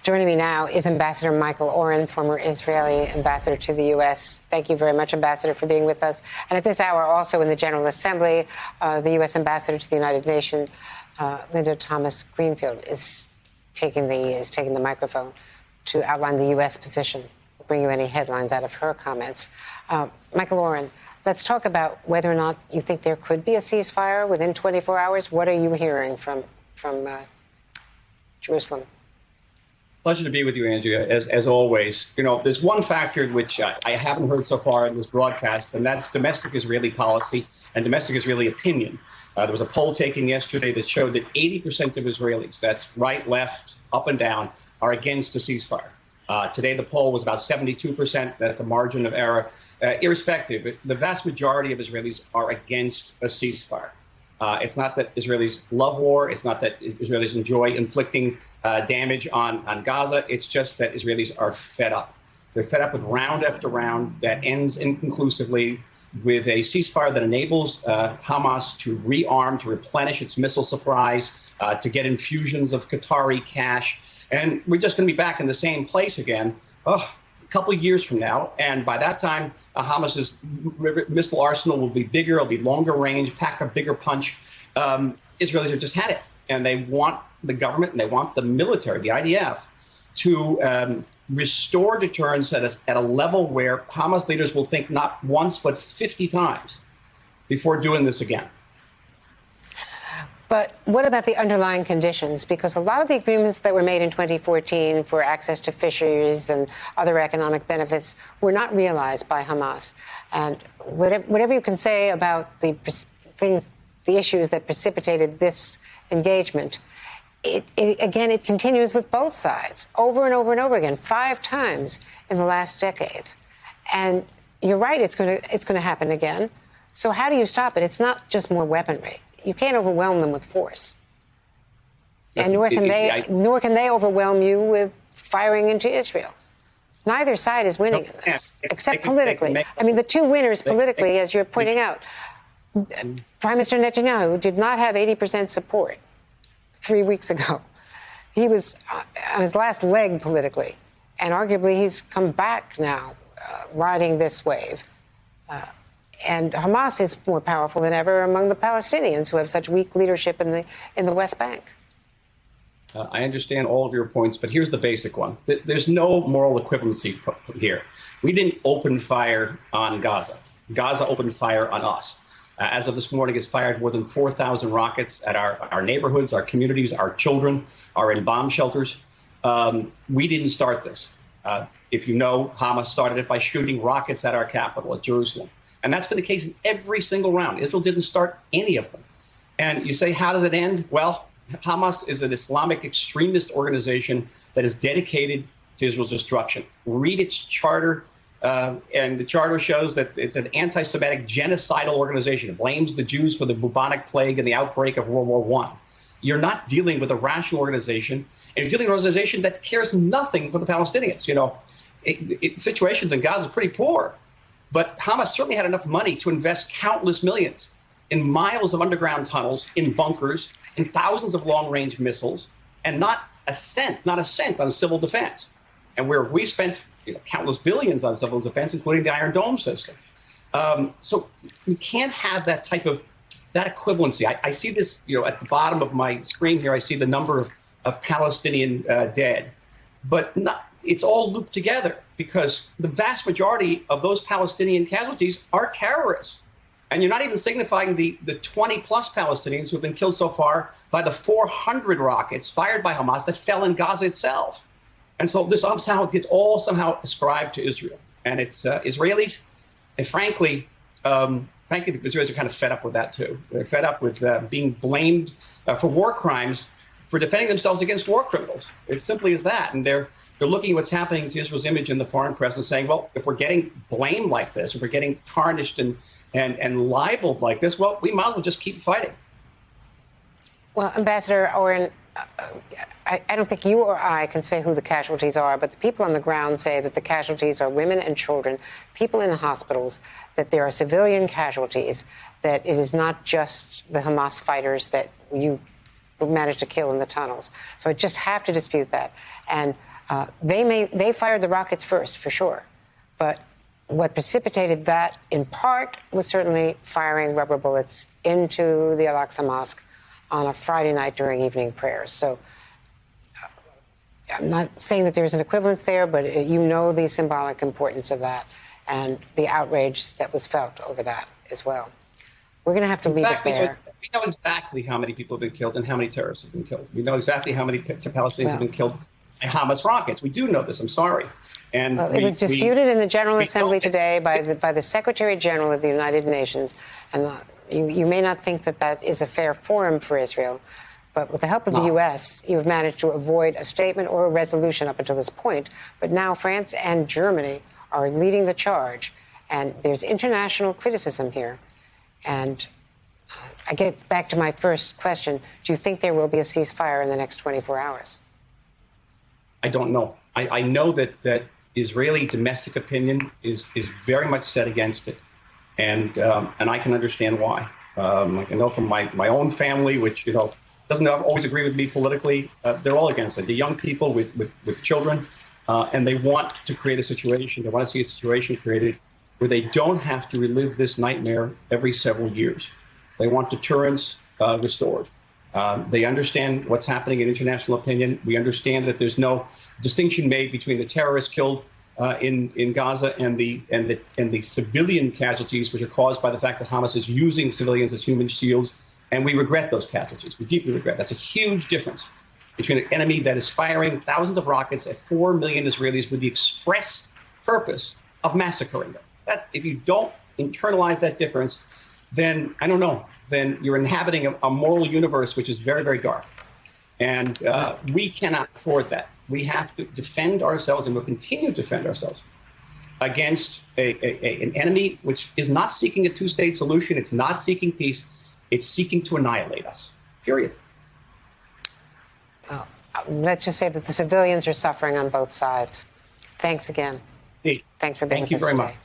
Joining me now is Ambassador Michael Oren, former Israeli ambassador to the U.S. Thank you very much, Ambassador, for being with us. And at this hour, also in the General Assembly, the U.S. ambassador to the United Nations, Linda Thomas-Greenfield, is taking the microphone to outline the U.S. position. We'll bring you any headlines out of her comments. Michael Oren, let's talk about whether or not you think there could be a ceasefire within 24 hours. What are you hearing from Jerusalem? Pleasure to be with you, Andrea, as always. You know, there's one factor which I haven't heard so far in this broadcast, and that's domestic Israeli policy and domestic Israeli opinion. There was a poll taken yesterday that showed that 80% of Israelis, that's right, left, up and down, are against a ceasefire. Today, the poll was about 72%. That's a margin of error. Irrespective, the vast majority of Israelis are against a ceasefire. It's not that Israelis love war. It's not that Israelis enjoy inflicting damage on Gaza. It's just that Israelis are fed up. They're fed up with round after round that ends inconclusively with a ceasefire that enables Hamas to rearm, to replenish its missile supplies, to get infusions of Qatari cash. And we're just going to be back in the same place again. A couple of years from now, and by that time, Hamas's missile arsenal will be bigger, it'll be longer range, pack a bigger punch. Israelis have just had it, and they want the government and they want the military, the IDF, to restore deterrence at a level where Hamas leaders will think not once but 50 times before doing this again. But what about the underlying conditions? Because a lot of the agreements that were made in 2014 for access to fisheries and other economic benefits were not realized by Hamas. And whatever you can say about the issues that precipitated this engagement, it continues with both sides over and over and over again, 5 times in the last decades. And you're right, it's going to happen again. So how do you stop it? It's not just more weaponry. You can't overwhelm them with force. And nor can they overwhelm you with firing into Israel. Neither side is winning in this, except politically. I mean, the two winners politically, as you're pointing out, Prime Minister Netanyahu did not have 80% support 3 weeks ago. He was on his last leg politically, and arguably he's come back now, riding this wave. And Hamas is more powerful than ever among the Palestinians, who have such weak leadership in the West Bank. I understand all of your points, but here's the basic one. There's no moral equivalency here. We didn't open fire on Gaza. Gaza opened fire on us. As of this morning, it's fired more than 4,000 rockets at our neighborhoods, our communities, our children are in bomb shelters. We didn't start this. If you know, Hamas started it by shooting rockets at our capital, at Jerusalem. And that's been the case in every single round. Israel didn't start any of them. And you say, how does it end? Well, Hamas is an Islamic extremist organization that is dedicated to Israel's destruction. Read its charter, and the charter shows that it's an anti-Semitic genocidal organization. It blames the Jews for the bubonic plague and the outbreak of World War I. You're not dealing with a rational organization, and you're dealing with an organization that cares nothing for the Palestinians. You know, situations in Gaza are pretty poor. But Hamas certainly had enough money to invest countless millions in miles of underground tunnels, in bunkers, in thousands of long-range missiles, and not a cent on civil defense. And where we spent countless billions on civil defense, including the Iron Dome system. So you can't have that type of equivalency. I see this, at the bottom of my screen here. I see the number of Palestinian dead, but it's all looped together, because the vast majority of those Palestinian casualties are terrorists. And you're not even signifying the 20-plus Palestinians who have been killed so far by the 400 rockets fired by Hamas that fell in Gaza itself. And so this gets all somehow ascribed to Israel. And it's Israelis. And frankly, the Israelis are kind of fed up with that, too. They're fed up with being blamed for war crimes for defending themselves against war criminals. It's simply as that. And they're looking at what's happening to Israel's image in the foreign press and saying, well, if we're getting blamed like this, if we're getting tarnished and libeled like this, well, we might as well just keep fighting. Well, Ambassador Oren, I don't think you or I can say who the casualties are, but the people on the ground say that the casualties are women and children, people in the hospitals, that there are civilian casualties, that it is not just the Hamas fighters that you managed to kill in the tunnels. So I just have to dispute that. And They fired the rockets first, for sure. But what precipitated that, in part, was certainly firing rubber bullets into the Al-Aqsa Mosque on a Friday night during evening prayers. So I'm not saying that there's an equivalence there, but you know the symbolic importance of that and the outrage that was felt over that as well. We're going to have to leave it there. We know exactly how many people have been killed and how many terrorists have been killed. We know exactly how many Palestinians have been killed by Hamas rockets. We do know this. I'm sorry. And it was disputed in the General Assembly today by the Secretary General of the United Nations. And you may not think that that is a fair forum for Israel, but with the help of the U.S., you have managed to avoid a statement or a resolution up until this point. But now France and Germany are leading the charge, and there's international criticism here. And I get back to my first question. Do you think there will be a ceasefire in the next 24 hours? I don't know. I know that Israeli domestic opinion is very much set against it, and I can understand why. I know from my own family, which doesn't always agree with me politically, they're all against it. The young people with children, and they want to create a situation. They want to see a situation created where they don't have to relive this nightmare every several years. They want deterrence restored. They understand what's happening in international opinion. We understand that there's no distinction made between the terrorists killed in Gaza and the civilian casualties, which are caused by the fact that Hamas is using civilians as human shields. And we regret those casualties. We deeply regret. That's a huge difference between an enemy that is firing thousands of rockets at 4 million Israelis with the express purpose of massacring them. That, if you don't internalize that difference, then I don't know. Then you're inhabiting a moral universe which is very, very dark. And we cannot afford that. We have to defend ourselves, and we'll continue to defend ourselves against an enemy which is not seeking a two-state solution. It's not seeking peace. It's seeking to annihilate us, period. Well, let's just say that the civilians are suffering on both sides. Thanks again. Hey, thanks for being with us today. Thank you very much.